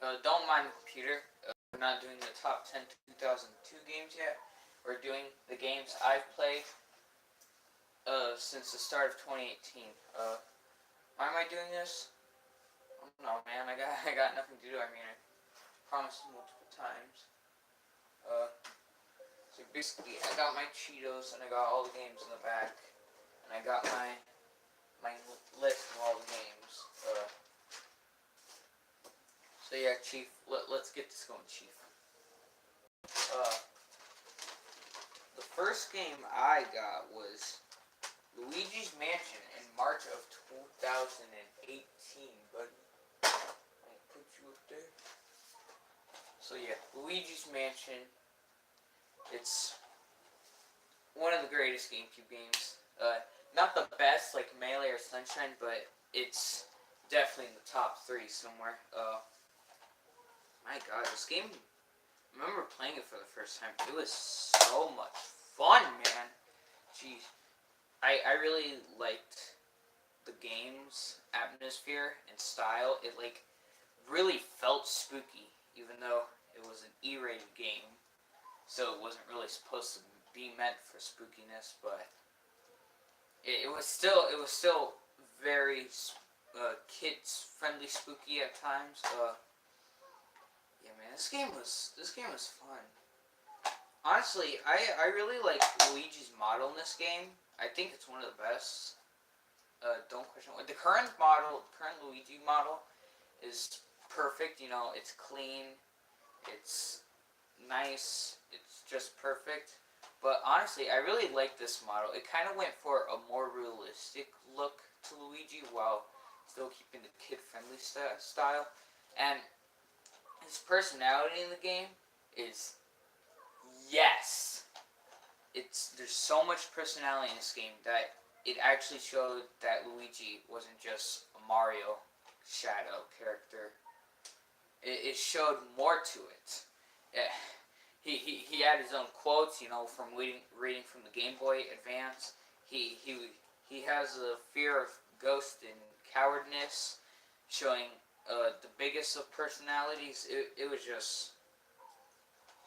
Don't mind the computer. We're not doing the top 10 2002 games yet. We're doing the games I've played since the start of 2018. Why am I doing this? I don't know, man. I got nothing to do. I mean, I promised multiple times. So basically, I got my Cheetos and I got all the games in the back, and I got my list of all the games. So yeah, Chief. Let's get this going, Chief. Uh, the first game I got was Luigi's Mansion in March of 2018, buddy. I'll put you up there. So yeah, Luigi's Mansion. It's one of the greatest GameCube games. Not the best like Melee or Sunshine, but it's definitely in the top 3 somewhere. My God, this game. I remember playing it for the first time. It was so much fun, man. Jeez, I really liked the game's atmosphere and style. It like really felt spooky, even though it was an E-rated game, so it wasn't really supposed to be meant for spookiness. But it was still very kids friendly spooky at times. Yeah, man, this game was fun. Honestly, I really like Luigi's model in this game. I think it's one of the best. Don't question it. The current Luigi model is perfect. You know, it's clean, it's nice, it's just perfect. But honestly, I really like this model. It kind of went for a more realistic look to Luigi while still keeping the kid-friendly style. And his personality in the game is yes. There's so much personality in this game that it actually showed that Luigi wasn't just a Mario Shadow character. It showed more to it. He had his own quotes, you know, from reading from the Game Boy Advance. He has a fear of ghost and cowardness, showing the biggest of personalities. It was just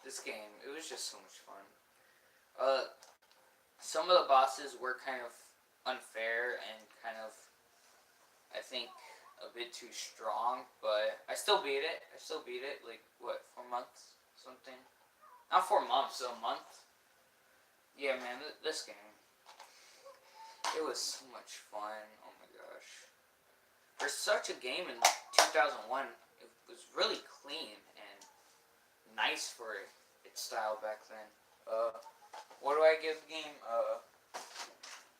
this game. It was just so much fun. Some of the bosses were kind of unfair and kind of, I think, a bit too strong, but I still beat it. Like, what, 4 months? Something? Not 4 months, a month? Yeah, man, this game. It was so much fun. Oh my gosh. For such a game in 2001, it was really clean and nice for its style back then. What do I give the game?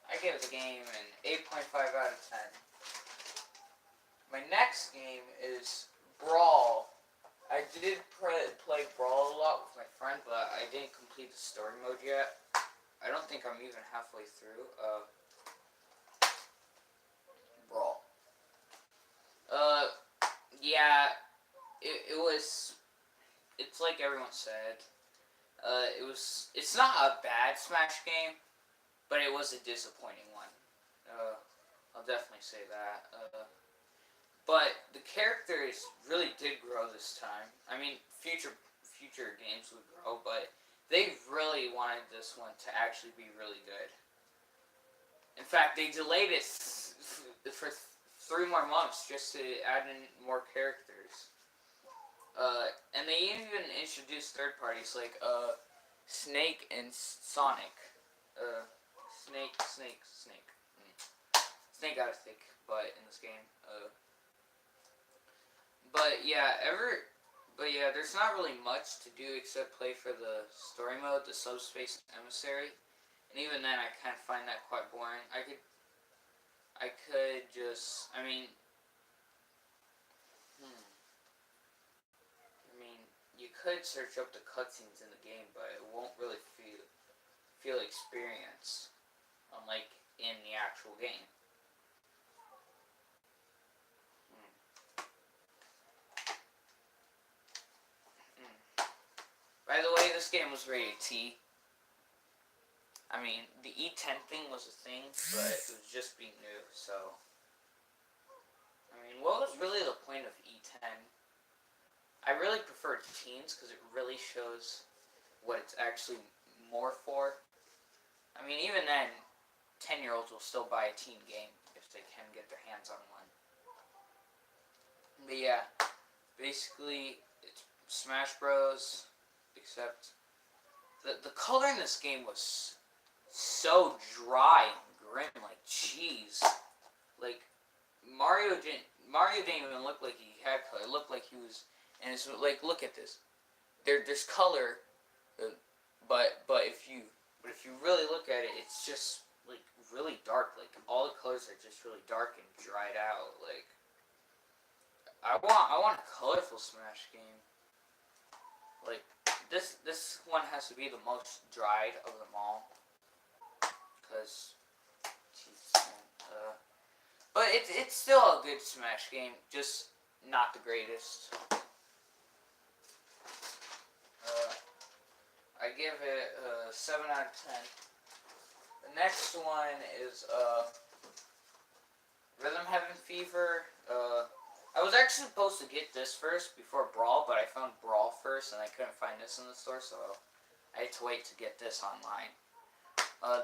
I give the game an 8.5 out of 10. My next game is Brawl. I did play Brawl a lot with my friend, but I didn't complete the story mode yet. I don't think I'm even halfway through. Brawl. Yeah, it was. It's like everyone said. It's not a bad Smash game, but it was a disappointing one. I'll definitely say that. But the characters really did grow this time. I mean, future games would grow, but they really wanted this one to actually be really good. In fact, they delayed it for 3 more months just to add in more characters. And they even introduced third parties like Snake and Sonic. Snake. Snake got a thick butt in this game. But yeah, there's not really much to do except play for the story mode, the Subspace Emissary, and even then, I kind of find that quite boring. I could just, I mean, you could search up the cutscenes in the game, but it won't really feel experience, unlike in the actual game. By the way, this game was rated T. I mean, the E10 thing was a thing, but it was just being new, so. I mean, what was really the point of E10? really prefer teens because it really shows what it's actually more for. I mean, even then, 10-year-olds will still buy a teen game if they can get their hands on one. But yeah, basically, it's Smash Bros. Except the color in this game was so dry and grim, like jeez. Like Mario didn't even look like he had color. It looked like he was, and it's like look at this. There's color, but if you really look at it, it's just like really dark. Like all the colors are just really dark and dried out. Like I want a colorful Smash game. Like this one has to be the most dried of them all. Cause, Jesus, man. But it's still a good Smash game, just not the greatest. I give it a 7 out of 10. The next one is Rhythm Heaven Fever. I was actually supposed to get this first before Brawl, but I found Brawl first and I couldn't find this in the store, so I had to wait to get this online.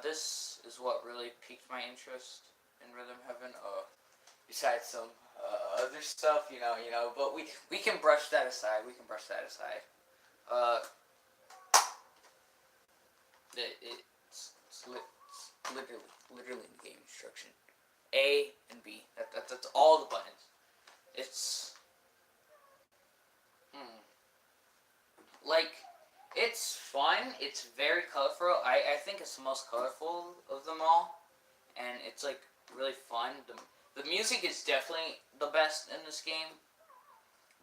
This is what really piqued my interest in Rhythm Heaven. Besides some other stuff, you know, but we can brush that aside. It's literally the game instruction. A and B. That's all the buttons. It's like it's fun. It's very colorful. I think it's the most colorful of them all, and it's like really fun. The music is definitely the best in this game,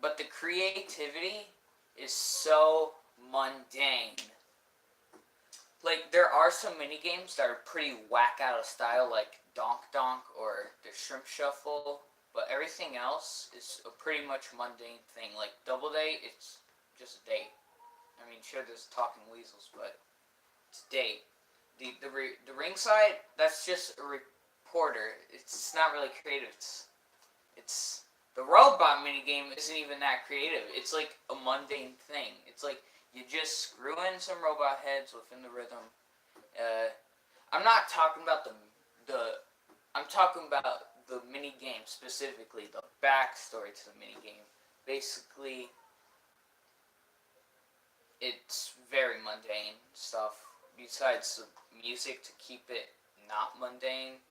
but the creativity is so mundane. Like, there are some mini games that are pretty whack out of style, like Donk Donk or the Shrimp Shuffle, but everything else is a pretty much mundane thing. Like Double Date, it's just a date. I mean, sure, there's talking weasels, but it's a date. The ringside, that's just a reporter. It's not really creative. It's the robot minigame isn't even that creative. It's like a mundane thing. It's like you just screw in some robot heads within the rhythm. I'm not talking about I'm talking about the mini game specifically, the backstory to the mini game. Basically, it's very mundane stuff. Besides the music to keep it not mundane.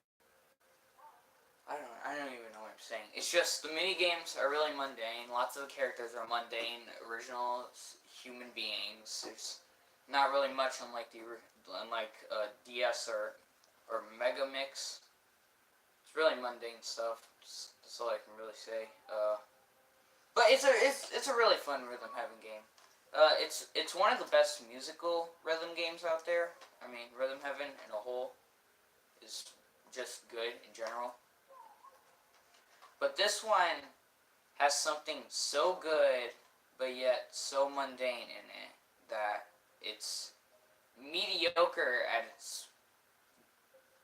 I don't even know what I'm saying. It's just the mini games are really mundane. Lots of the characters are mundane, original human beings. There's not really much unlike DS or Mega Mix. It's really mundane stuff. That's all I can really say. But it's a really fun Rhythm Heaven game. It's one of the best musical rhythm games out there. I mean, Rhythm Heaven in a whole is just good in general. But this one has something so good, but yet so mundane in it that it's mediocre at its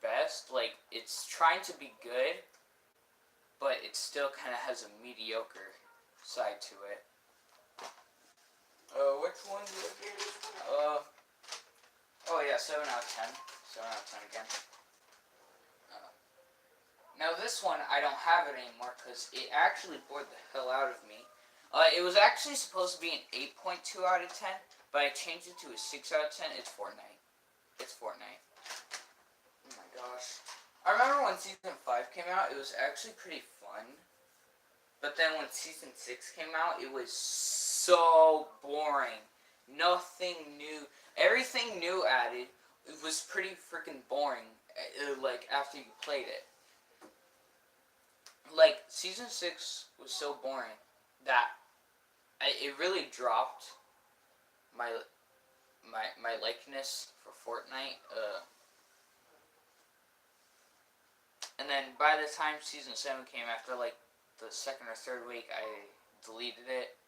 best. Like, it's trying to be good, but it still kind of has a mediocre side to it. Which one do I give this one? Oh yeah, 7 out of 10. 7 out of 10 again. Now this one, I don't have it anymore because it actually bored the hell out of me. It was actually supposed to be an 8.2 out of 10, but I changed it to a 6 out of 10. It's Fortnite. It's Fortnite. Oh my gosh. I remember when Season 5 came out, it was actually pretty fun. But then when Season 6 came out, it was so boring. Nothing new. Everything new added. It was pretty freaking boring, like, after you played it. Like, Season 6 was so boring that it really dropped my likeness for Fortnite. And then by the time Season 7 came, after like the second or third week, I deleted it.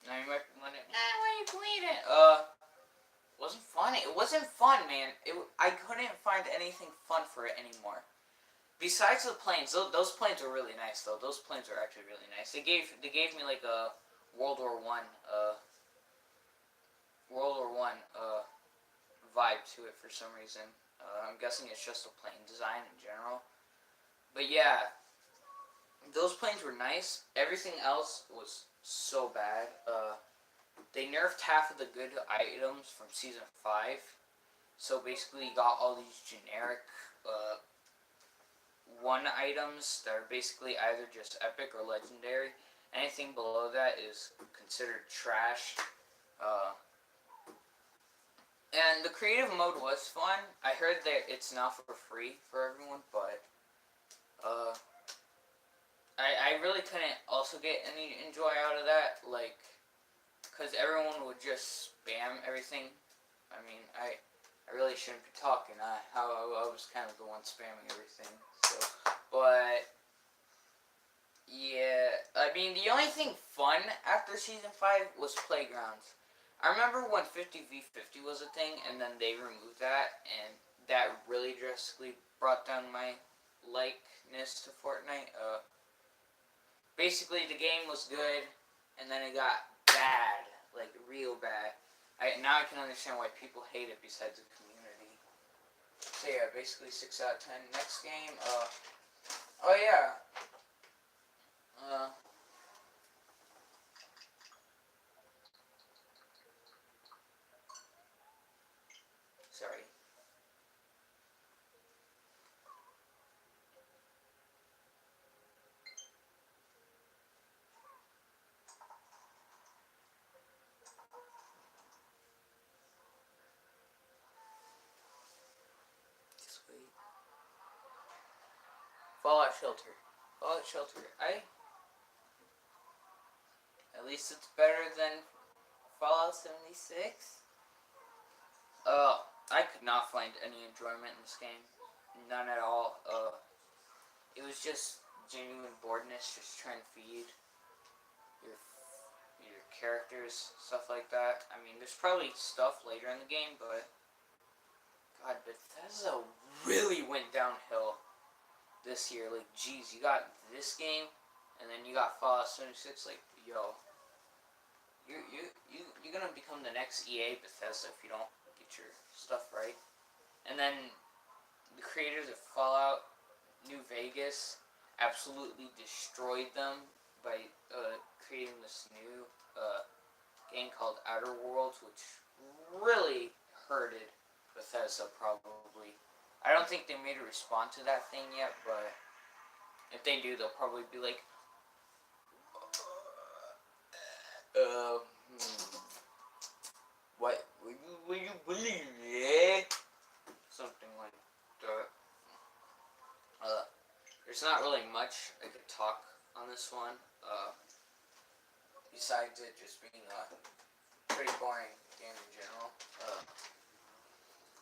Now you might be wondering, why you delete it? It wasn't fun. It wasn't fun, man. I couldn't find anything fun for it anymore. besides the planes, those planes are really nice though. Those planes are actually really nice. They gave me like a World War One vibe to it for some reason. I'm guessing it's just a plane design in general. But yeah, those planes were nice. Everything else was so bad. They nerfed half of the good items from season 5. So basically, you got all these generic one items that are basically either just epic or legendary. Anything below that is considered trash. Uh, and the creative mode was fun. I heard that it's now for free for everyone, but uh, I really couldn't also get any enjoy out of that, like, because everyone would just spam everything. I mean, I really shouldn't be talking. I was kind of the one spamming everything. So, but yeah, I mean, the only thing fun after season 5 was playgrounds. I remember when 50v50 was a thing, and then they removed that, and that really drastically brought down my likeness to Fortnite. Basically, the game was good, and then it got bad, like real bad. Now I can understand why people hate it besides the community. So yeah, basically 6 out of 10. Next game, oh yeah, uh, sorry. Sweet. Fallout Shelter. Fallout Shelter. At least it's better than Fallout 76. I could not find any enjoyment in this game. None at all. It was just genuine boredness, just trying to feed your your characters, stuff like that. I mean, there's probably stuff later in the game, but God, Bethesda really went downhill this year. Like, geez, you got this game, and then you got Fallout 76. Like, yo, you're gonna become the next EA Bethesda if you don't get your stuff right. And then the creators of Fallout New Vegas absolutely destroyed them by creating this new game called Outer Worlds, which really hurted Bethesda probably. I don't think they made a response to that thing yet, but if they do, they'll probably be like, uh, what will you believe? Yeah, something like that. There's not really much I could talk on this one. Besides it just being a pretty boring game in general.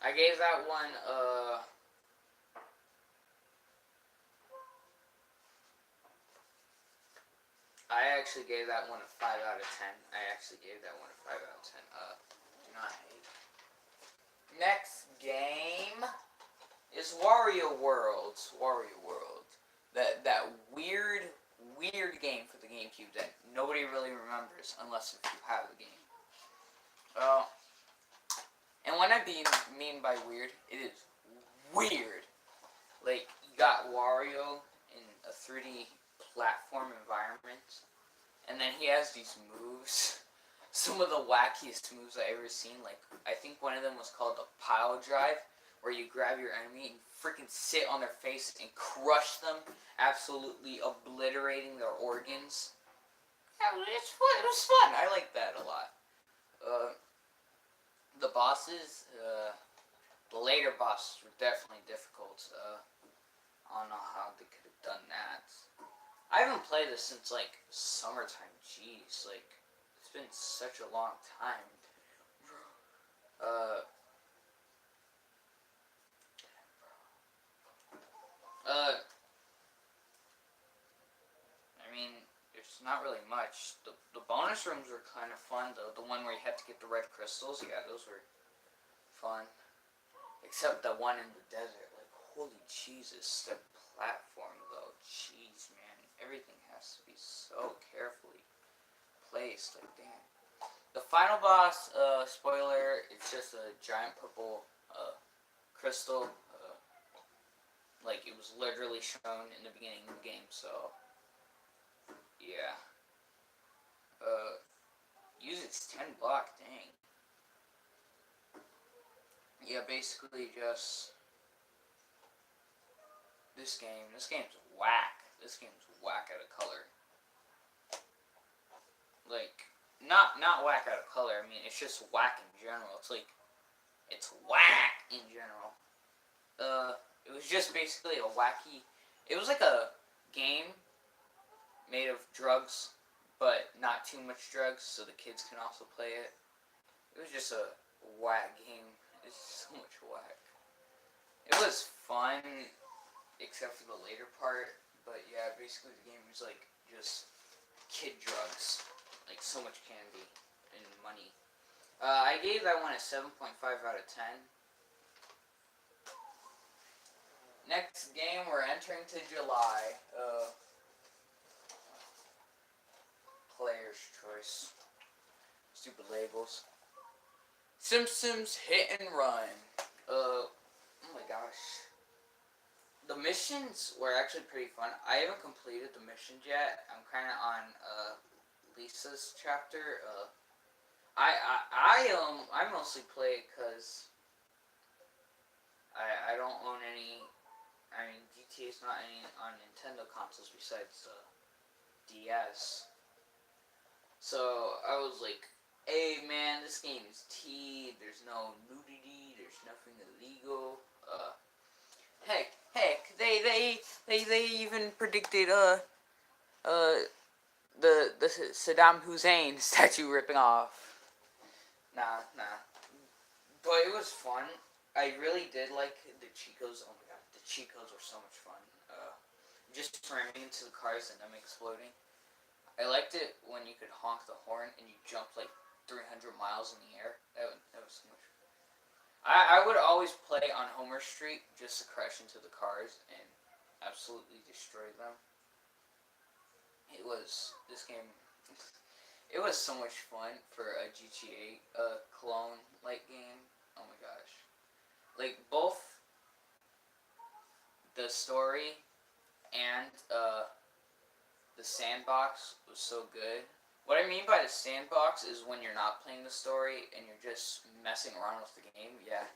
I gave that one I actually gave that one a 5 out of 10. I actually gave that one a 5 out of 10. Do not hate. Next game is Wario Worlds. Wario World. That weird game for the GameCube that nobody really remembers unless if you have the game. And when I mean by weird, it is weird. Like, you got Wario in a 3D platform environment, and then he has these moves. Some of the wackiest moves I ever seen. Like, I think one of them was called the pile drive, where you grab your enemy and freaking sit on their face and crush them, absolutely obliterating their organs. Yeah, it's fun. It was fun. I like that a lot. The bosses, the later bosses were definitely difficult. I don't know how they could have done that. I haven't played this since like summertime. Jeez, like it's been such a long time. Uh, I mean, there's not really much. The bonus rooms were kind of fun though. The one where you had to get the red crystals, yeah, those were fun. Except the one in the desert. Like, holy Jesus, the platform, though. Jeez, man. Everything has to be so carefully placed. Like, damn. The final boss, spoiler, it's just a giant purple crystal. Like, it was literally shown in the beginning of the game, so. Yeah. Use its 10 block, dang. Yeah, basically just. This game's whack. This game's whack out of color. Like, not whack out of color. I mean, it's just whack in general. It's like, it's whack in general. It was just basically a wacky. It was like a game made of drugs, but not too much drugs, so the kids can also play it. It was just a whack game. It's so much whack. It was fun, except for the later part. But yeah, basically the game was like just kid drugs, like so much candy and money. I gave that one a 7.5 out of 10. Next game, we're entering to July. Player's choice. Stupid labels. Simpsons Hit and Run. Oh my gosh. The missions were actually pretty fun. I haven't completed the missions yet. I'm kind of on Lisa's chapter. I mostly play because I don't own any. I mean, GTA's not any on Nintendo consoles besides DS. So I was like, hey man, this game is T. There's no nudity. There's nothing illegal. Heck, they even predicted the Saddam Hussein statue ripping off. Nah. But it was fun. I really did like the cheat codes. Oh my god, the cheat codes were so much fun. Just ramming into the cars and them exploding. I liked it when you could honk the horn and you jumped like 300 miles in the air. That was so much fun. I would always play on Homer Street just to crash into the cars and absolutely destroy them. This game, it was so much fun for a GTA clone like game. Oh my gosh. Like both the story and the sandbox was so good. What I mean by the sandbox is when you're not playing the story and you're just messing around with the game. Yeah,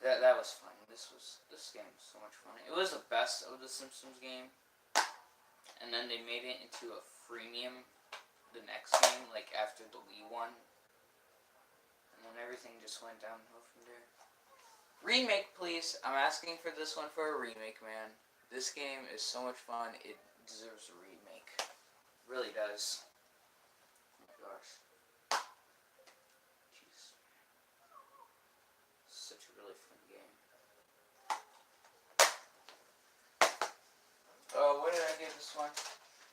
that was fun. This game was so much fun. It was the best of the Simpsons game, and then they made it into a freemium the next game, like after the Wii one, and then everything just went downhill from there. Remake, please. I'm asking for this one for a remake, man. This game is so much fun. It deserves a remake. It really does. Gosh. Jeez. Such a really fun game. Oh, what did I give this one?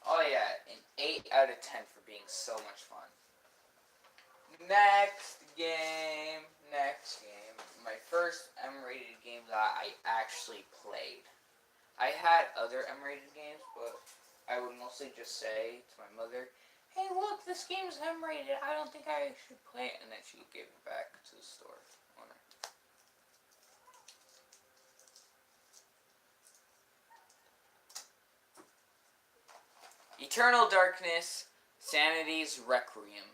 Oh yeah, an 8 out of 10 for being so much fun. Next game. My first M-rated game that I actually played. I had other M-rated games, but I would mostly just say to my mother, hey look, this game's M-rated, I don't think I should play it, and then she would give it back to the store owner. Eternal Darkness, Sanity's Requiem.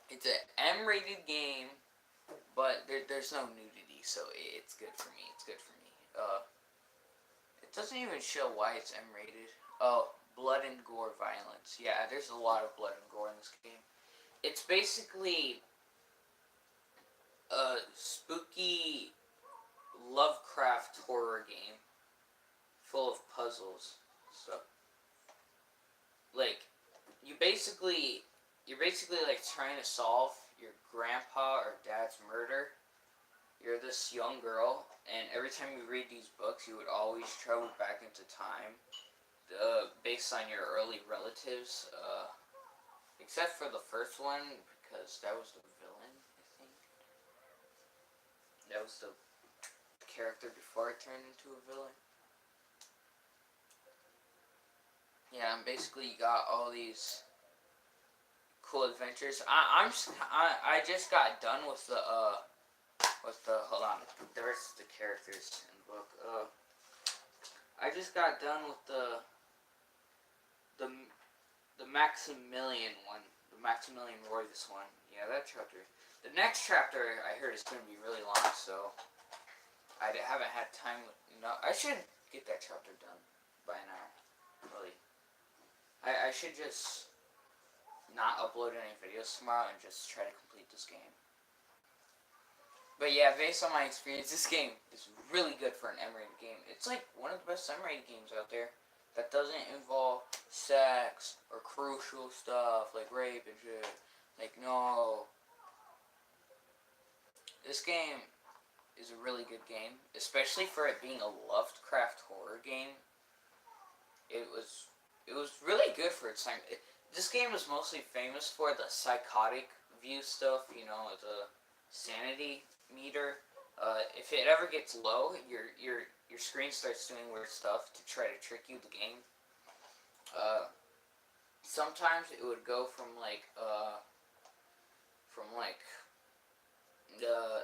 It's an M-rated game, but there's no nudity, so it's good for me. It doesn't even show why it's M-rated. Oh, blood and gore violence. Yeah, there's a lot of blood and gore in this game. It's basically a spooky Lovecraft horror game full of puzzles. So, like, you're basically like trying to solve your grandpa or dad's murder. You're this young girl, and every time you read these books, you would always travel back into time, based on your early relatives. Except for the first one, because that was the villain, I think. That was the character before I turned into a villain. Yeah, and basically you got all these cool adventures. I just got done with the hold on, there's the characters in the book. I just got done with the the Maximilian one, the Maximilian Roivas one. Yeah, that chapter. The next chapter I heard is going to be really long, so I haven't had time. No, I should get that chapter done by now. Really, I should just not upload any videos tomorrow and just try to complete this game. But yeah, based on my experience, this game is really good for an M-rated game. It's like one of the best M-rated games out there that doesn't involve sex or crucial stuff like rape and shit. Like, no. This game is a really good game, especially for it being a Lovecraft horror game. It was really good for its time. This game is mostly famous for the psychotic view stuff, you know, the sanity meter. If it ever gets low, your screen starts doing weird stuff to try to trick you the game. Sometimes it would go from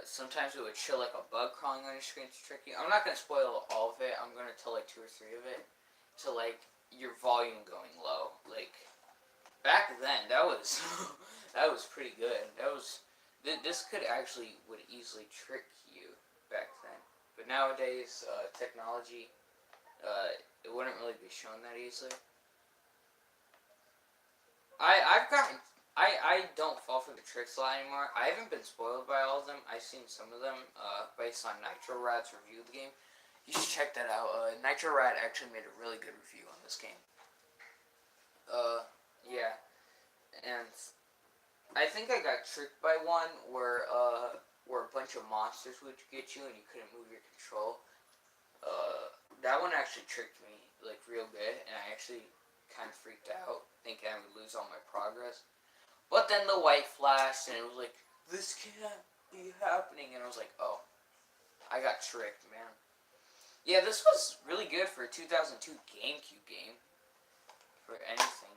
sometimes it would show like a bug crawling on your screen to trick you. I'm not gonna spoil all of it. I'm gonna tell like 2 or 3 of it. To like your volume going low. Like back then, that was that was pretty good. This could actually would easily trick you back then. But nowadays, technology, it wouldn't really be shown that easily. I don't fall for the tricks a lot anymore. I haven't been spoiled by all of them. I've seen some of them based on Nitro Rad's review of the game. You should check that out. Nitro Rad actually made a really good review on this game. Yeah, and I think I got tricked by one where a bunch of monsters would get you and you couldn't move your control. That one actually tricked me like real good, and I actually kind of freaked out, thinking I would lose all my progress. But then the white flashed, and it was like, this can't be happening, and I was like, oh, I got tricked, man. Yeah, this was really good for a 2002 GameCube game. For anything.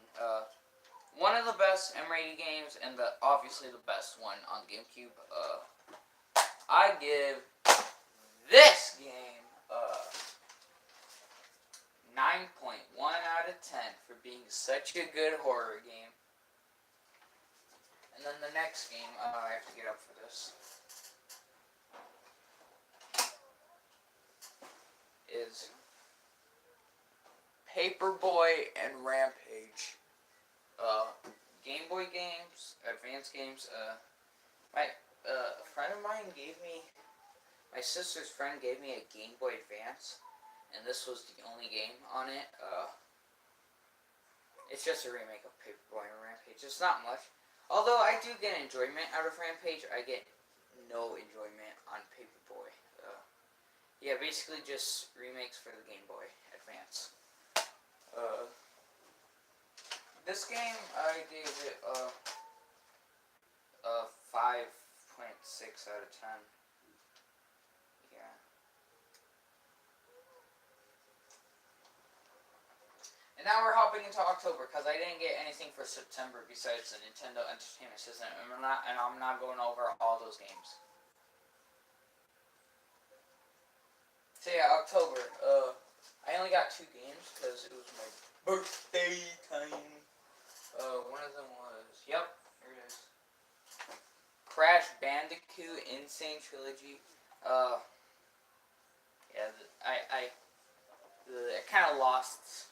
One of the best M-rated games, and obviously the best one on GameCube. I give this game 9.1 out of 10 for being such a good horror game. And then the next game, I have to get up for this, is Paperboy and Rampage. Game Boy games, Advance games. A friend of mine my sister's friend gave me a Game Boy Advance, and this was the only game on it. It's just a remake of Paperboy and Rampage. It's not much. Although I do get enjoyment out of Rampage, I get no enjoyment on Paperboy. Yeah, basically just remakes for the Game Boy Advance. This game, I gave it a 5.6 out of 10. Yeah. And now we're hopping into October, because I didn't get anything for September besides the Nintendo Entertainment System, and I'm not going over all those games. So yeah, October. I only got 2 games because it was my birthday time. One of them was, yep, here it is. Crash Bandicoot Insane Trilogy. Yeah, I kind of lost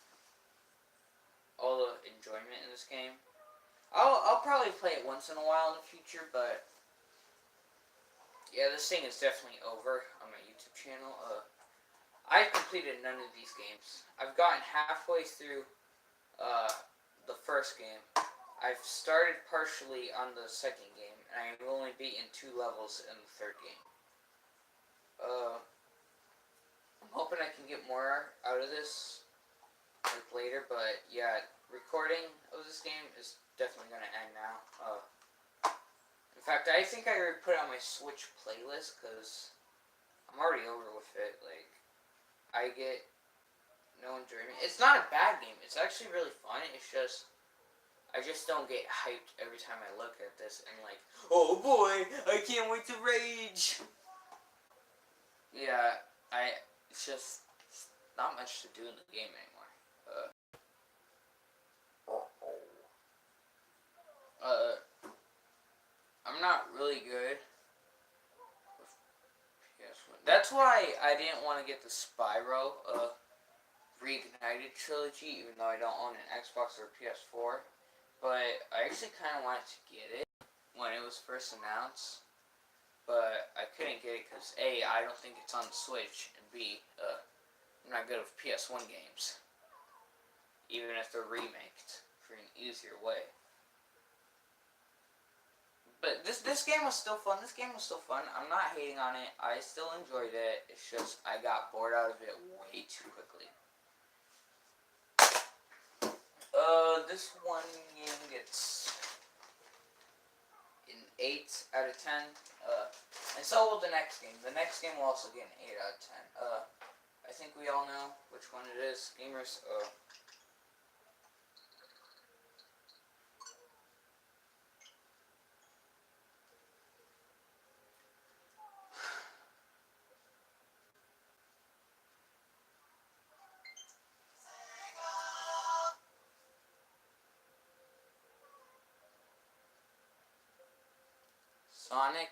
all the enjoyment in this game. I'll probably play it once in a while in the future, but yeah, this thing is definitely over on my YouTube channel. I've completed none of these games. I've gotten halfway through the first game. I've started partially on the second game, and I've only beaten 2 levels in the third game. I'm hoping I can get more out of this like later, but yeah, recording of this game is definitely going to end now. In fact, I think I already put it on my Switch playlist, because I'm already over with it. Like, I get no enjoyment. It's not a bad game. It's actually really fun. It's just I just don't get hyped every time I look at this and like, oh boy, I can't wait to rage. Yeah, it's just not much to do in the game anymore. Uh, I'm not really good with PS1. That's why I didn't want to get the Spyro Reignited trilogy, even though I don't own an Xbox or a PS4. But I actually kind of wanted to get it when it was first announced. But I couldn't get it because A, I don't think it's on the Switch, and B, I'm not good with PS1 games, even if they're remaked for an easier way. But this game was still fun. This game was still fun. I'm not hating on it. I still enjoyed it. It's just I got bored out of it way too quickly. This one game gets an 8 out of 10. And so will the next game. The next game will also get an 8 out of 10. I think we all know which one it is. Gamers, Sonic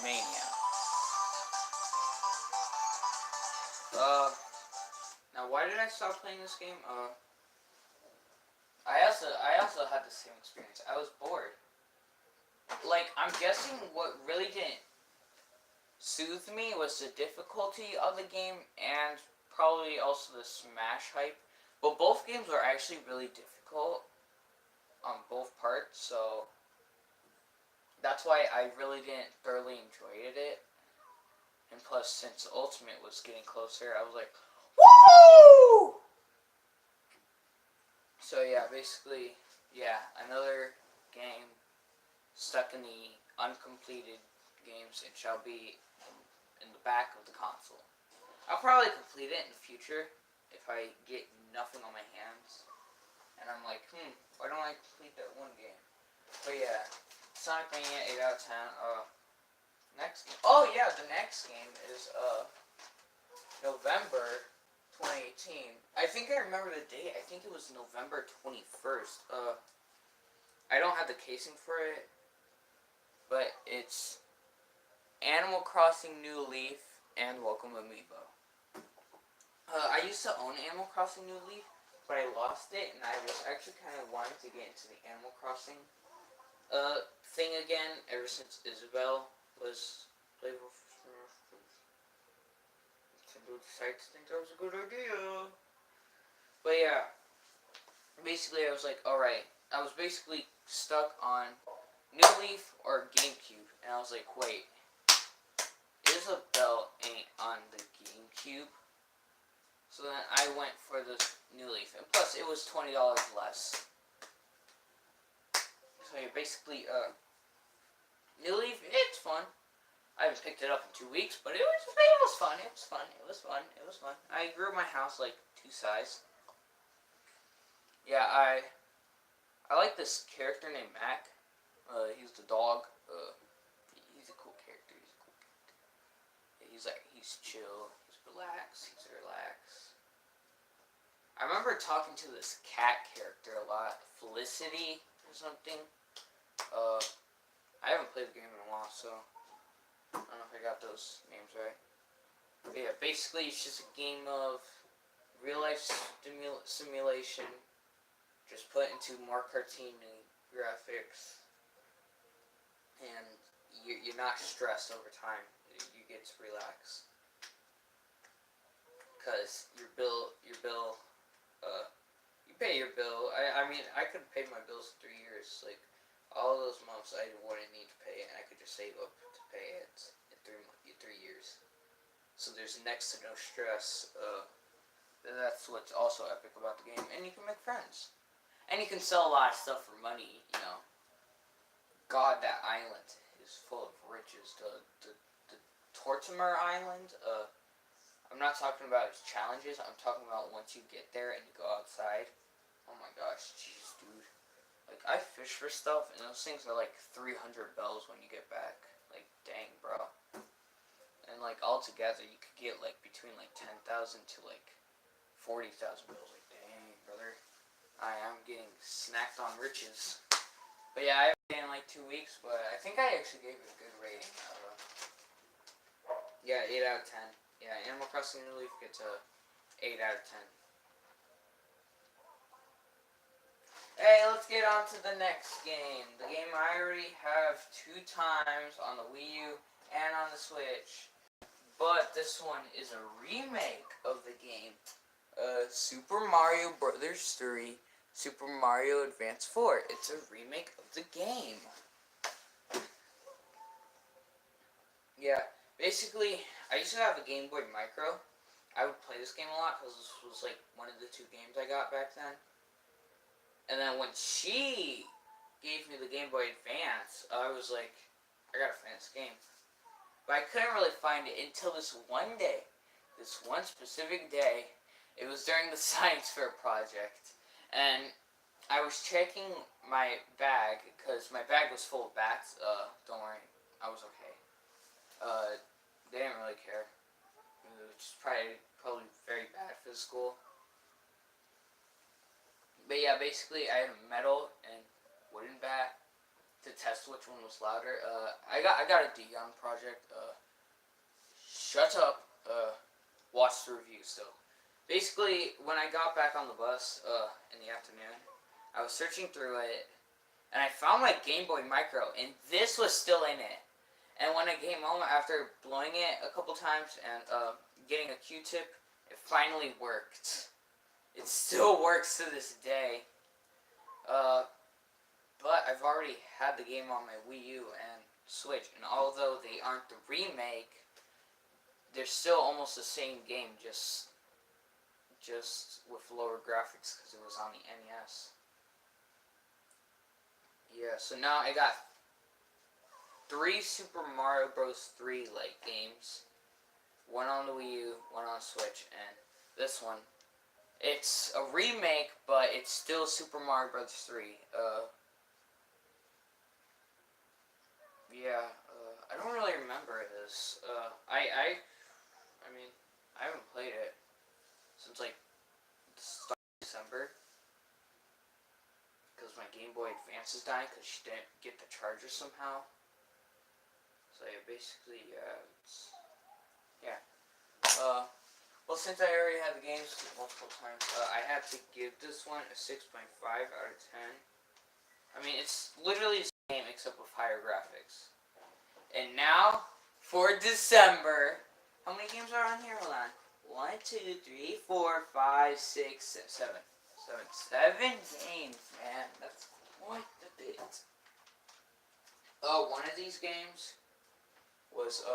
Mania. Now why did I stop playing this game? I also had the same experience. I was bored. Like, I'm guessing what really didn't soothe me was the difficulty of the game and probably also the Smash hype. But both games were actually really difficult on both parts, so that's why I really didn't thoroughly enjoy it. And plus, since Ultimate was getting closer, I was like, woo! So yeah, basically, yeah, another game stuck in the uncompleted games. It shall be in the back of the console. I'll probably complete it in the future if I get nothing on my hands. And I'm like, why don't I complete that one game? But yeah, Sonic Mania 8 out of 10. Next game. Oh yeah, the next game is November 2018. I think I remember the date. I think it was November 21st. I don't have the casing for it, but it's Animal Crossing New Leaf and Welcome Amiibo. I used to own Animal Crossing New Leaf, but I lost it, and I was actually kind of wanting to get into the Animal Crossing thing again ever since Isabelle was playable. Nintendo decided to think that was a good idea. But yeah, basically I was like, alright, I was basically stuck on New Leaf or GameCube, and I was like, wait, Isabelle ain't on the GameCube. So then I went for the New Leaf, and plus it was $20 less. So yeah, basically, New Leaf, it's fun. I haven't picked it up in 2 weeks, but it was fun. It was fun. I grew my house like 2 size. Yeah, I like this character named Mac. He's the dog. He's a cool character. He's chill. He's relaxed. I remember talking to this cat character a lot, Felicity or something. I haven't played the game in a while, so I don't know if I got those names right. But yeah, basically it's just a game of real life simulation, just put into more cartoony graphics, and you're not stressed over time. You get to relax because you pay your bill. I mean, I could have paid my bills in 3 years. Like, all those months I wouldn't need to pay it, and I could just save up to pay it in 3 years. So there's next to no stress. That's what's also epic about the game. And you can make friends. And you can sell a lot of stuff for money, you know. God, that island is full of riches. The Tortimer Island. I'm not talking about its challenges. I'm talking about once you get there and you go outside. Oh my gosh, jeez, dude. Like, I fish for stuff, and those things are like 300 bells when you get back. Like, dang, bro. And like, altogether, you could get like between like 10,000 to like 40,000 bells. Like, dang, brother. I am getting snacked on riches. But yeah, I haven't been in like 2 weeks, but I think I actually gave it a good rating. Yeah, 8 out of 10. Yeah, Animal Crossing New Leaf gets a 8 out of 10. Hey, let's get on to the next game. The game I already have 2 times on the Wii U and on the Switch. But this one is a remake of the game. Super Mario Bros. 3, Super Mario Advance 4. It's a remake of the game. Yeah, basically, I used to have a Game Boy Micro. I would play this game a lot because this was like one of the 2 games I got back then. And then when she gave me the Game Boy Advance, I was like, I gotta find this game. But I couldn't really find it until this one day. This one specific day. It was during the science fair project. And I was checking my bag, because my bag was full of bats. Don't worry, I was okay. They didn't really care. Which is probably very bad for the school. But yeah, basically I had a metal and wooden bat to test which one was louder. I got a D on the project. Shut up. Watch the review still. Basically, when I got back on the bus in the afternoon, I was searching through it, and I found my Game Boy Micro, and this was still in it. And when I came home after blowing it a couple times and getting a Q-tip, it finally worked. It still works to this day. But I've already had the game on my Wii U and Switch, and although they aren't the remake, they're still almost the same game, just with lower graphics because it was on the NES. Yeah, so now I got 3 Super Mario Bros. 3 like games. One on the Wii U, one on Switch, and this one. It's a remake, but it's still Super Mario Bros. 3. Yeah, I don't really remember this. I mean, I haven't played it since like the start of December. Because my Game Boy Advance is dying because she didn't get the charger somehow. So yeah, basically, yeah. Well, since I already had the games multiple times, I had to give this one a 6.5 out of 10. I mean, it's literally the same except with higher graphics. And now, for December, how many games are on here? Hold on. 1, 2, 3, 4, 5, 6, 7. 7 games, man. That's quite a bit. One of these games was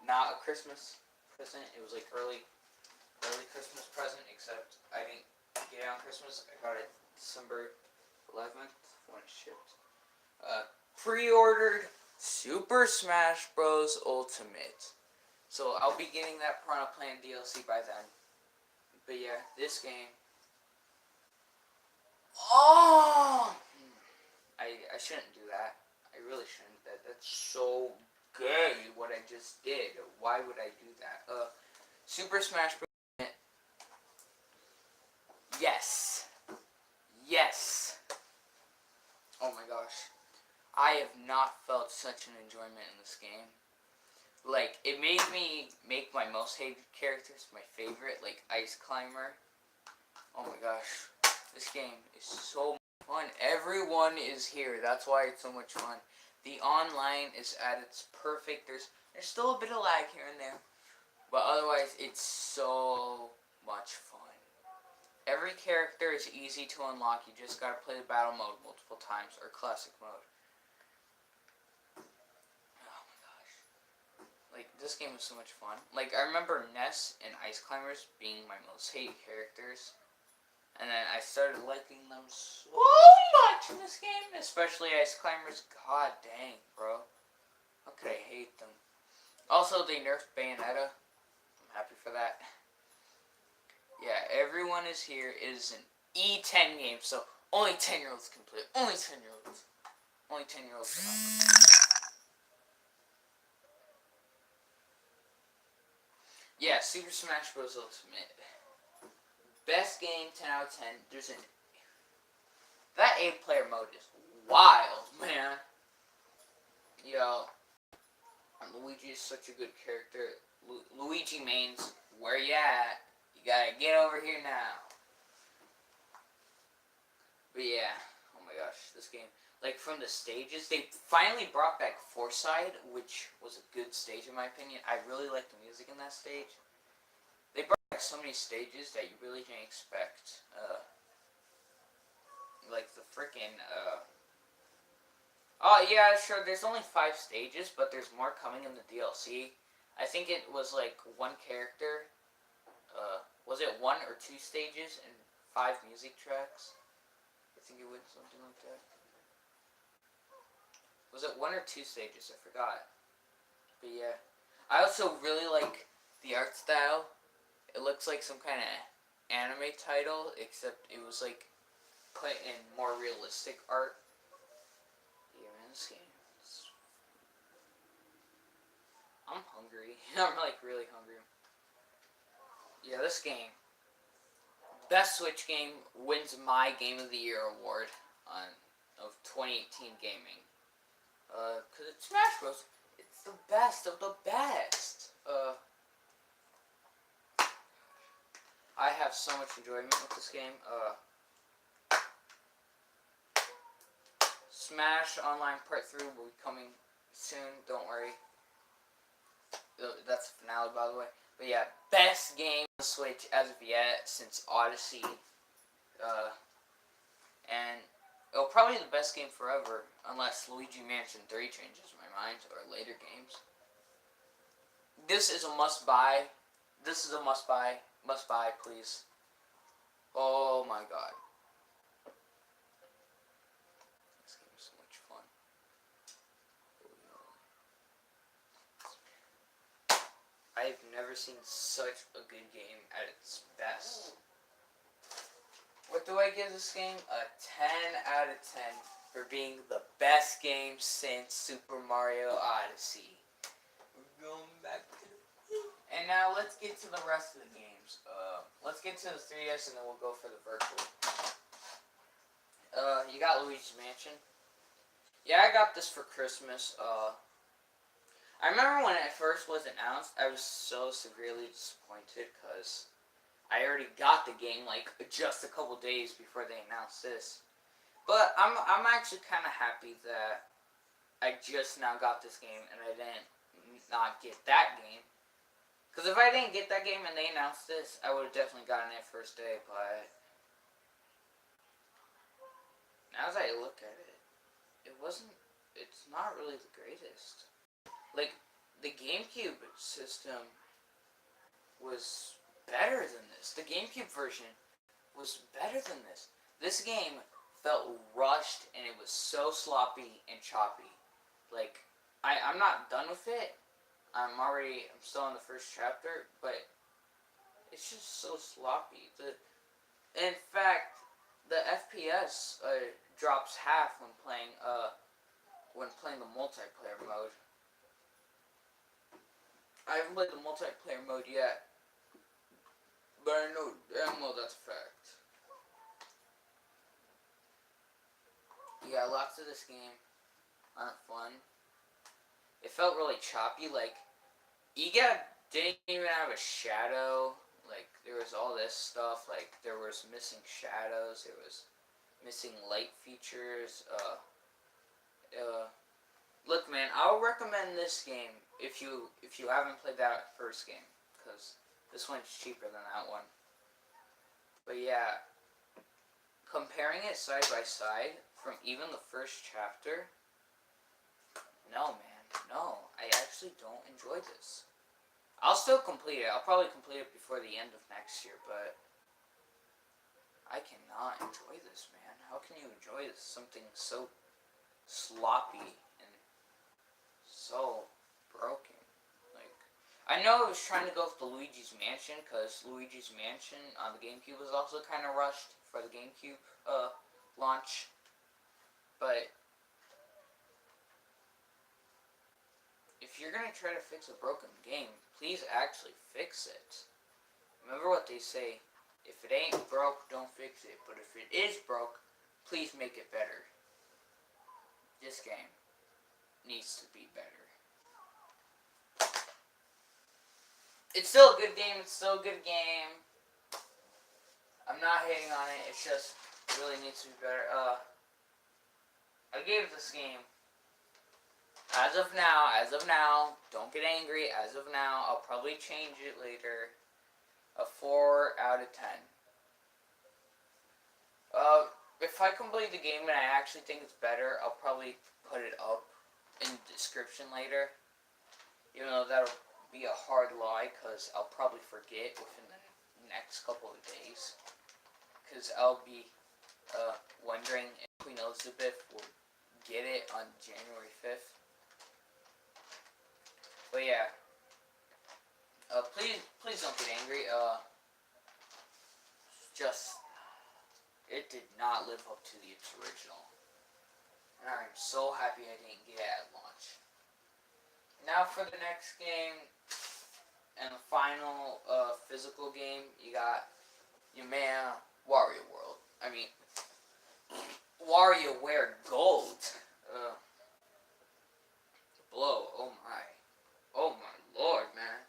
not a Christmas present. It was like early Christmas present, except I didn't get it on Christmas. I got it December 11th when it shipped. Pre-ordered Super Smash Bros. Ultimate. So I'll be getting that Piranha Plant DLC by then. But yeah, this game. Oh! I shouldn't do that. I really shouldn't. That's so gay what I just did. Why would I do that? Super Smash Bros. Yes. Yes. Oh my gosh. I have not felt such an enjoyment in this game. Like, it made me make my most hated characters my favorite, like Ice Climber. Oh my gosh. This game is so fun. Everyone is here. That's why it's so much fun. The online is at its perfect. There's still a bit of lag here and there. But otherwise, it's so much fun. Every character is easy to unlock. You just gotta play the battle mode multiple times, or classic mode. Oh my gosh. Like, this game was so much fun. Like, I remember Ness and Ice Climbers being my most hated characters. And then I started liking them so much in this game. Especially Ice Climbers. God dang, bro. How could I hate them? Also, they nerfed Bayonetta. I'm happy for that. Yeah, everyone is here. It is an E10 game, so only 10-year-olds can play it. Only 10-year-olds. Only 10-year-olds can play it. Yeah, Super Smash Bros. Ultimate. Best game, 10 out of 10. That 8-player mode is wild, man. Yo, Luigi is such a good character. Luigi mains, where you at? You gotta get over here now. But yeah, oh my gosh, this game. Like, from the stages, they finally brought back Forsyth, which was a good stage in my opinion. I really like the music in that stage. They brought back so many stages that you really didn't expect. Like the freaking, oh yeah, sure, there's only 5 stages, but there's more coming in the DLC. I think it was like one character. Was it 1 or 2 stages and 5 music tracks? I think it went something like that. Was it 1 or 2 stages? I forgot. But yeah. I also really like the art style. It looks like some kind of anime title, except it was like put in more realistic art. Yeah, man, this game. I'm hungry. I'm like really hungry. Yeah, this game. Best Switch game wins my Game of the Year award of 2018 gaming. Cause it's Smash Bros. It's the best of the best. I have so much enjoyment with this game. Smash Online Part 3 will be coming soon. Don't worry. That's the finale, by the way. But yeah, best game on Switch as of yet since Odyssey. And it'll probably be the best game forever, unless Luigi Mansion 3 changes my mind, or later games. This is a must-buy. This is a must-buy. Must-buy, please. Oh my god. This game is so much fun. I've never seen such a good game at its best. What do I give this game? A 10 out of 10 for being the best game since Super Mario Odyssey. We're going back to the... And now let's get to the rest of the games. Let's get to the 3DS and then we'll go for the virtual. You got Luigi's Mansion. Yeah, I got this for Christmas. I remember when it first was announced, I was so severely disappointed because I already got the game like just a couple days before they announced this. But I'm actually kind of happy that I just now got this game and I didn't not get that game. Because if I didn't get that game and they announced this, I would have definitely gotten it first day. But now as I look at it, it's not really the greatest. Like, the GameCube system was better than this. The GameCube version was better than this. This game felt rushed and it was so sloppy and choppy. Like, I'm not done with it. I'm still in the first chapter, but it's just so sloppy. In fact, the FPS drops half when playing the multiplayer mode. I haven't played the multiplayer mode yet, but I know damn well that's a fact. Yeah, lots of this game aren't fun. It felt really choppy, like, EGA didn't even have a shadow, like, there was all this stuff, like, there was missing shadows, there was missing light features, look man, I'll recommend this game if you haven't played that first game, because this one's cheaper than that one. But yeah, comparing it side by side, from even the first chapter, no man. No, I actually don't enjoy this. I'll still complete it. I'll probably complete it before the end of next year, but I cannot enjoy this, man. How can you enjoy this? Something so sloppy and so so broken. Like, I know it was trying to go with the Luigi's Mansion, because Luigi's Mansion on the GameCube was also kind of rushed for the GameCube launch. But if you're gonna try to fix a broken game, please actually fix it. Remember what they say, if it ain't broke, don't fix it. But if it is broke, please make it better. This game needs to be better. It's still a good game, it's still a good game. I'm not hating on it, it's just, it really needs to be better. I gave this game, as of now, don't get angry, as of now, I'll probably change it later, a 4 out of 10. If I complete the game and I actually think it's better, I'll probably put it up in the description later. Even though that'll be a hard lie, because I'll probably forget within the next couple of days. Because I'll be wondering if Queen Elizabeth will get it on January 5th. But yeah, please don't get angry. Just, it did not live up to its original. And I'm so happy I didn't get it at launch. Now for the next game, and the final physical game, you got your man, Wario World. I mean, WarioWare Gold. Blow, oh my lord, man.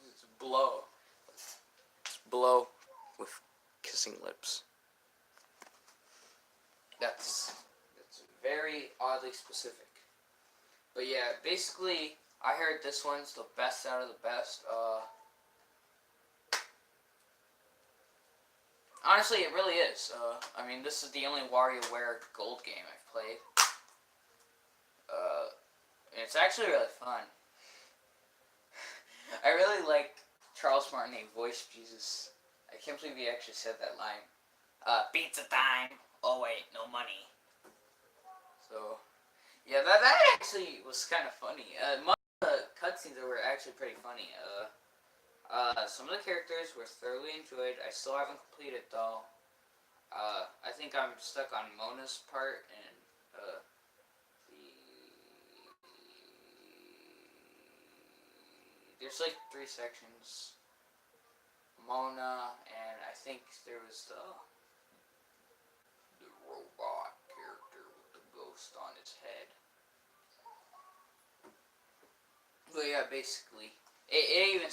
It's blow. Blow with kissing lips. That's very oddly specific. But yeah, basically, I heard this one's the best out of the best. Honestly, it really is. I mean, this is the only WarioWare Gold game I've played. And it's actually really fun. I really like Charles Martinet voice Jesus. I can't believe he actually said that line. Pizza time! Oh wait, no money. So, yeah, that actually was kind of funny. Most of the cutscenes were actually pretty funny. Some of the characters were thoroughly enjoyed. I still haven't completed though. I think I'm stuck on Mona's part, and there's like 3 sections. Mona, and I think there was the robot character with the ghost on his head. But yeah, basically, it even.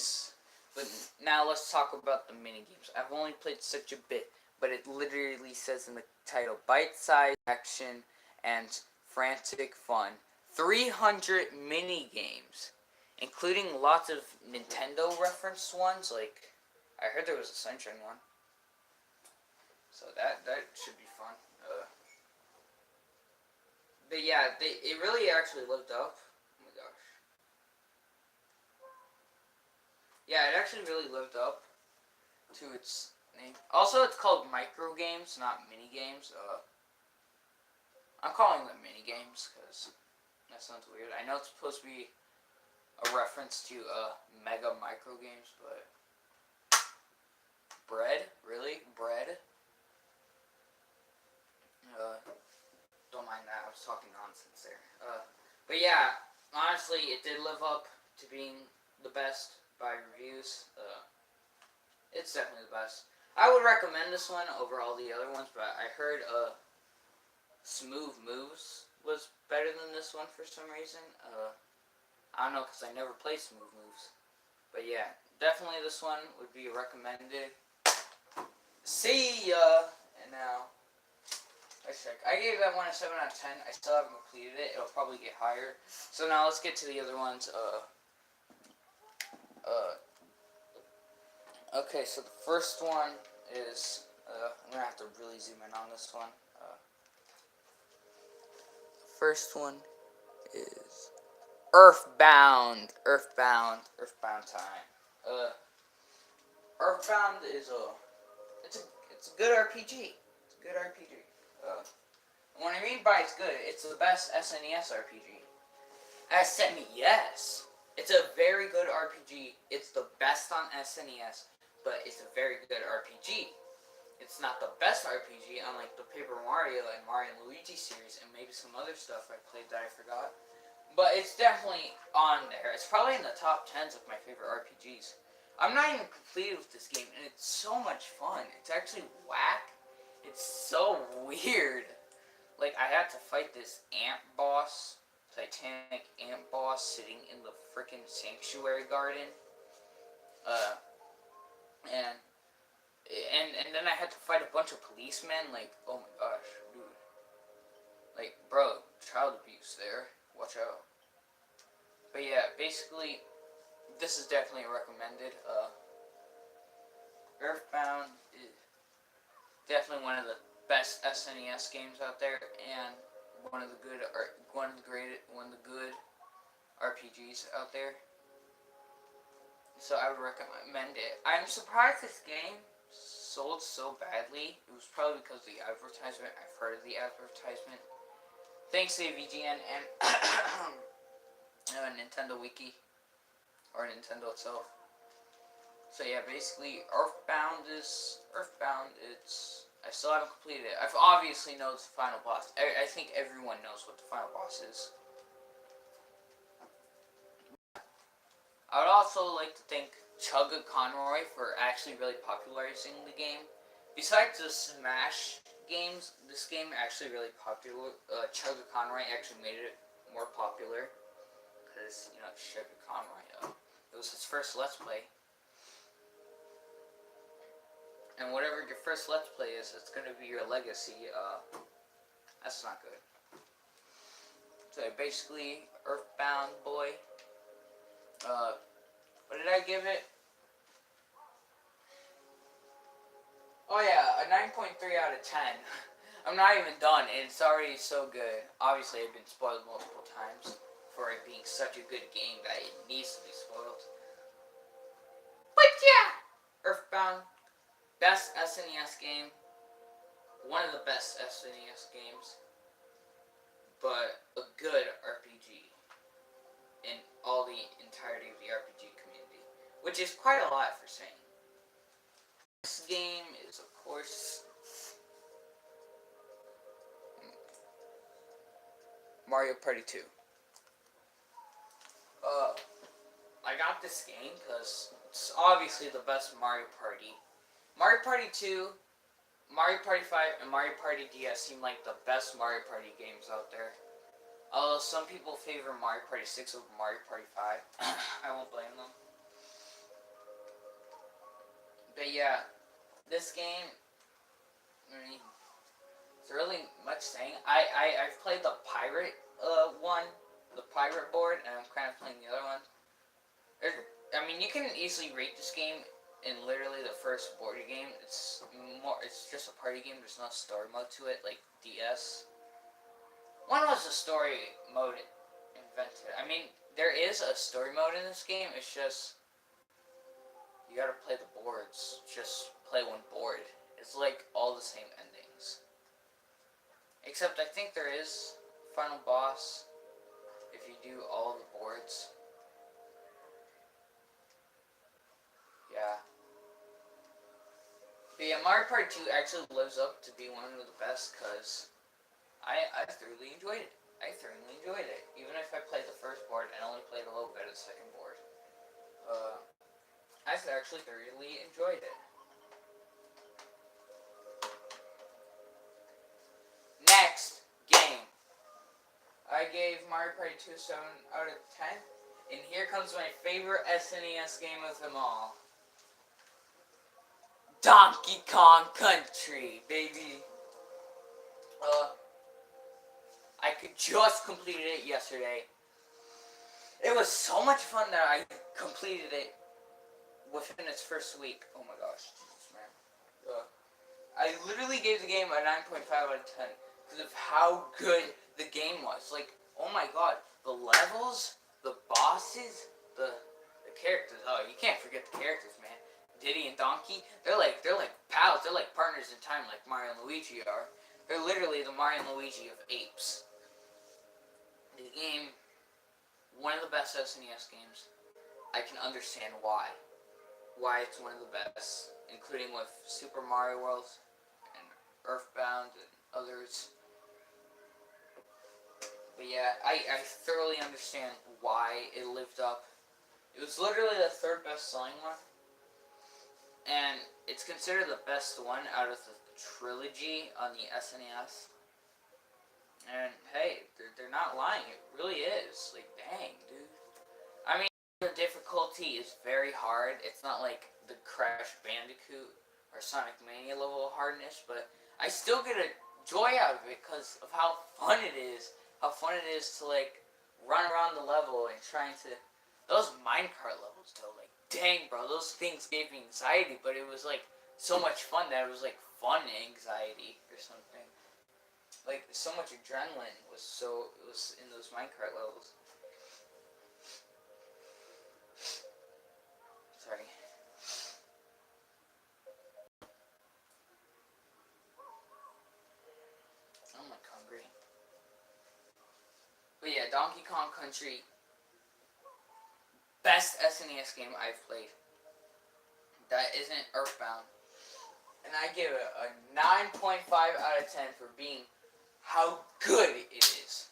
But now let's talk about the mini games. I've only played such a bit, but it literally says in the title, bite-sized action and frantic fun. 300 mini games, including lots of Nintendo referenced ones. Like, I heard there was a Sunshine one, so that should be fun. But yeah, it really actually lived up. Oh my gosh. Yeah, it actually really lived up to its name. Also, it's called micro games, not mini games. I'm calling them mini games because that sounds weird. I know it's supposed to be a reference to mega micro games, but bread, really, bread. Don't mind that. I was talking nonsense there. But yeah, honestly, it did live up to being the best by reviews. It's definitely the best. I would recommend this one over all the other ones, but I heard Smooth Moves was better than this one for some reason. I don't know, because I never played Smooth Moves. But yeah, definitely this one would be recommended. See ya! And now, let's check. I gave that one a 7 out of 10. I still haven't completed it. It'll probably get higher. So now let's get to the other ones. Okay, so the first one is, I'm going to have to really zoom in on this one. The first one is Earthbound time. Earthbound is it's a good RPG. It's a good RPG. What I mean by it's good, it's the best SNES RPG. SNES. It's a very good RPG. It's the best on SNES, but it's a very good RPG. It's not the best RPG, unlike the Paper Mario and Mario and Luigi series, and maybe some other stuff I played that I forgot. But it's definitely on there. It's probably in the top 10s of my favorite RPGs. I'm not even completed with this game, and it's so much fun. It's actually whack. It's so weird. Like, I had to fight this ant boss, Titanic ant boss, sitting in the freaking sanctuary garden. Uh, and and then I had to fight a bunch of policemen. Like, oh my gosh, dude. Like, bro, child abuse there. Watch out. But yeah, basically, this is definitely recommended. Earthbound is definitely one of the best SNES games out there, and one of the good RPGs out there. So I would recommend it. I'm surprised this game sold so badly. It was probably because of the advertisement. I've heard of the advertisement. Thanks to VGN and Nintendo Wiki, or Nintendo itself. So yeah, basically, Earthbound. It's I still haven't completed it. I've obviously known the final boss. I think everyone knows what the final boss is. I would also like to thank Chugga Conroy for actually really popularizing the game. Besides the Smash games, this game actually really popular. Chugga Conroy actually made it more popular because, you know, Chugga Conroy. It was his first Let's Play. And whatever your first Let's Play is, it's going to be your legacy. That's not good. So basically, Earthbound boy. What did I give it? Oh yeah, a 9.3 out of 10. I'm not even done, and it's already so good. Obviously, I've been spoiled multiple times for it being such a good game that it needs to be spoiled. But yeah! Earthbound. Best SNES game. One of the best SNES games. But a good RPG. In all the entirety of the RPG community. Which is quite a lot for saying. This game is, of course, Mario Party 2. I got this game because it's obviously the best Mario Party. Mario Party 2, Mario Party 5, and Mario Party DS seem like the best Mario Party games out there. Although some people favor Mario Party 6 over Mario Party 5. I won't blame them. But yeah, this game, I mean, it's really much saying. I've played the pirate one, the pirate board, and I'm kind of playing the other one. I mean, you can easily rate this game in literally the first board game. It's just a party game. There's no story mode to it like DS. When was the story mode invented? I mean, there is a story mode in this game. It's just you gotta play the boards. Just play one board. It's like all the same endings. Except I think there is final boss if you do all the boards. Yeah. But yeah, Mario Party 2 actually lives up to be one of the best because I thoroughly enjoyed it. Even if I played the first board and only played a little bit of the second board. I actually thoroughly enjoyed it. Next game. I gave Mario Party 2 7 out of 10. And here comes my favorite SNES game of them all. Donkey Kong Country, baby. I could just completed it yesterday. It was so much fun that I completed it within its first week. Oh my gosh, Jesus, man. I literally gave the game a 9.5 out of 10 because of how good the game was. Like, oh my god, the levels, the bosses, the characters. Oh, you can't forget the characters, man. Diddy and Donkey, they're like pals. They're like partners in time, like Mario and Luigi are. They're literally the Mario and Luigi of apes. The game one of the best SNES games. I can understand why it's one of the best, including with Super Mario World and Earthbound and others. But yeah, I thoroughly understand why it lived up. It was literally the third best selling one. And it's considered the best one out of the trilogy on the SNES. And hey, they're not lying. It really is. Like, dang, dude. I mean, the difficulty is very hard. It's not like the Crash Bandicoot or Sonic Mania level of hardness, but I still get a joy out of it because of how fun it is. How fun it is to, like, run around the level and trying to... Those minecart levels, though, like, dang, bro, those things gave me anxiety, but it was, like, so much fun that it was, like, fun anxiety or something. Like, so much adrenaline was in those minecart levels. Sorry. I'm like hungry. But yeah, Donkey Kong Country, best SNES game I've played. That isn't Earthbound. And I give it a 9.5 out of 10 for being how good it is.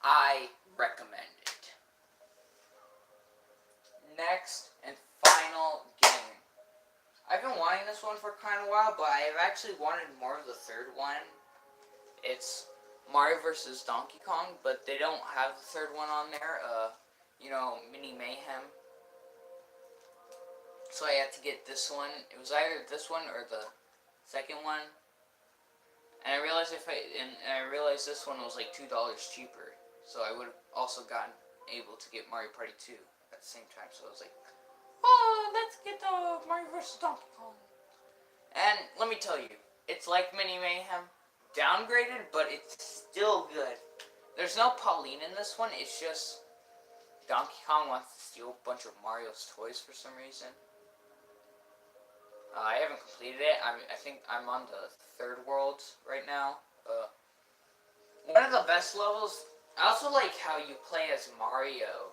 I recommend it. Next and final game. I've been wanting this one for kind of a while, but I've actually wanted more of the third one. It's Mario vs. Donkey Kong, but they don't have the third one on there. Mini Mayhem. So I had to get this one. It was either this one or the second one. And I realized this one was like $2 cheaper. So I would have also gotten able to get Mario Party 2 at the same time. So I was like, oh, let's get the Mario vs. Donkey Kong. And let me tell you, it's like Mini Mayhem, downgraded, but it's still good. There's no Pauline in this one. It's just Donkey Kong wants to steal a bunch of Mario's toys for some reason. I haven't completed it. I think I'm on the third world right now. One of the best levels. I also like how you play as Mario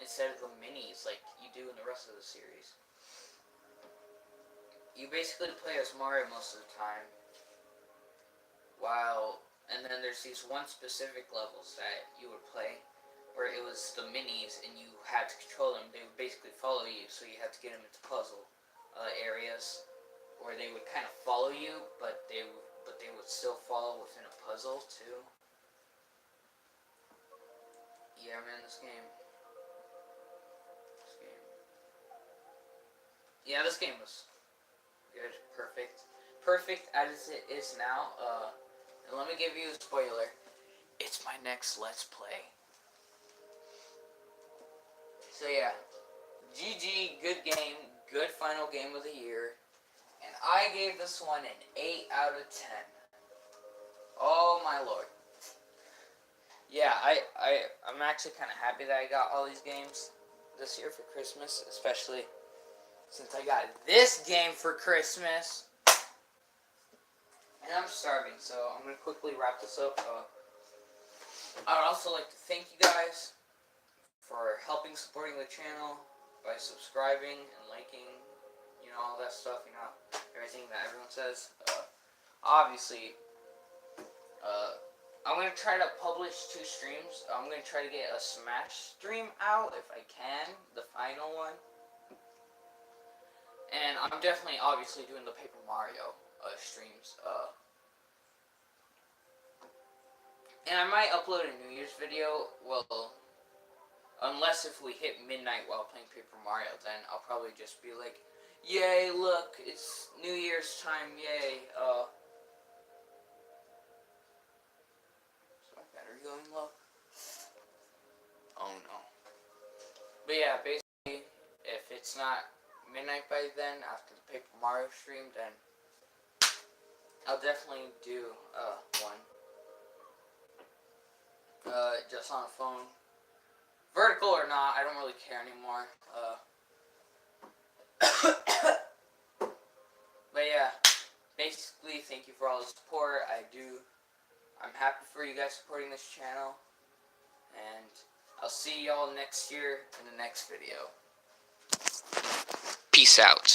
instead of the minis like you do in the rest of the series. You basically play as Mario most of the time. And then there's these one specific levels that you would play where it was the minis and you had to control them. They would basically follow you, so you had to get them into puzzle areas where they would kind of follow you, but they would still follow within a puzzle too. Yeah, man, this game. Yeah, this game was good, perfect as it is now. And let me give you a spoiler. It's my next Let's Play. So yeah, GG, good game, good final game of the year. And I gave this one an 8 out of 10. Oh my lord. Yeah, I'm actually kind of happy that I got all these games this year for Christmas, especially since I got this game for Christmas. And I'm starving, so I'm going to quickly wrap this up. I would also like to thank you guys for helping supporting the channel by subscribing and liking, all that stuff, everything that everyone says. Obviously, I'm going to try to publish 2 streams. I'm going to try to get a Smash stream out if I can, the final one. And I'm definitely, obviously, doing the Paper Mario streams. And I might upload a New Year's video, well, unless if we hit midnight while playing Paper Mario, then I'll probably just be like, yay, look, it's New Year's time, yay. Is my battery going low? Oh no. But yeah, basically, if it's not midnight by then, after the Paper Mario stream, then I'll definitely do one. Just on a phone. Vertical or not, I don't really care anymore. But yeah, basically, thank you for all the support. I'm happy for you guys supporting this channel. And I'll see y'all next year in the next video. Peace out.